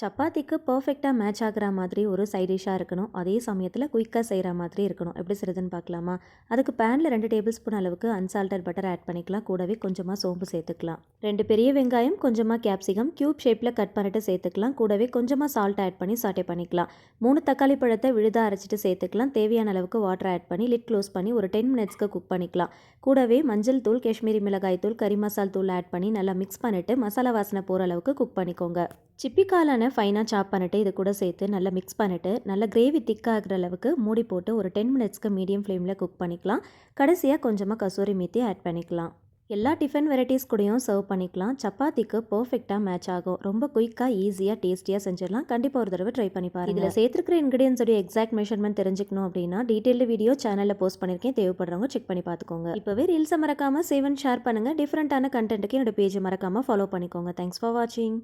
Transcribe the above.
சப்பாத்திக்கு பர்ஃபெக்ட்டா மேட்ச் ஆகுற மாதிரி ஒரு சைட் டிஷ்ஷா இருக்கணும். அதே சமயத்தில குயிக்கா செய்ற மாதிரி இருக்கணும். எப்படி செய்றதுன்னு பார்க்கலாமா? அதுக்கு பேன்ல 2 டேபிள் ஸ்பூன் அளவுக்கு அன்சால்டட் பட்டர் ஆட் பண்ணிக்கலாம். கூடவே கொஞ்சமா சோம்பு சேர்த்துக்கலாம். 2 பெரிய வெங்காயம், கொஞ்சமா கேப்சிகம் கியூப் ஷேப்ல கட் பண்ணிட்டு சேர்த்துக்கலாம். கூடவே கொஞ்சமா சால்ட் ஆட் பண்ணி சாட்டே பண்ணிக்கலாம். 3 தக்காளி பழத்தை விழுதா அரைச்சிட்டு சேர்த்துக்கலாம். தேவையான அளவுக்கு வாட்டர் ஆட் பண்ணி லிட் க்ளோஸ் பண்ணி ஒரு 10 மினிட்ஸ்க்கு குக் பண்ணிக்கலாம். கூடவே மஞ்சள் தூள், காஷ்மீரி மிளகாய் தூள், கறி மசால் தூள் ஆட் பண்ணி நல்லா மிக்ஸ் பண்ணிட்டு மசாலா வாசனை போற அளவுக்கு குக் பண்ணிக்கோங்க. சிப்பி காளான ஃபைனாக சாப் பண்ணிட்டு இது கூட சேர்த்து நல்லா மிக்ஸ் பண்ணிட்டு நல்லா கிரேவி திக்காகிற அளவுக்கு மூடி போட்டு ஒரு 10 மினிட்ஸ்க்கு மீடியம் ஃப்ளேமில் குக் பண்ணிக்கலாம். கடைசியாக கொஞ்சமாக கசூரி மேத்தி ஆட் பண்ணிக்கலாம். எல்லா டிஃபன் வெரைட்டிஸ் கூடயும் சர்வ் பண்ணிக்கலாம். சப்பாத்திக்கு பர்ஃபெக்டாக மேட்ச் ஆகும். ரொம்ப குயிக்காக ஈஸியாக டேஸ்டியாக செஞ்சிடலாம். கண்டிப்பாக ஒரு தடவை ட்ரை பண்ணி பாருங்கள். இதில் சேர்த்துருக்கிற இன்கிரியன்ஸோடைய எக்ஸாக்ட் மெஷர்மெண்ட் தெரிஞ்சுக்கணும் அப்படின்னா டீட்டெயில்டு வீடியோ சேனலில் போஸ்ட் பண்ணியிருக்கேன். தேவைப்படுறவங்க செக் பண்ணி பார்த்துக்கோங்க. இப்போவே ரீல்ஸை மறக்காமல் சேவ் அண்ட் ஷேர் பண்ணுங்கள். டிஃப்ரெண்ட்டான கண்டென்ட்டுக்கு என்னோட பேஜை மறக்காமல் ஃபாலோ பண்ணிக்கோங்க. தேங்க்ஸ் ஃபார் வாட்சிங்.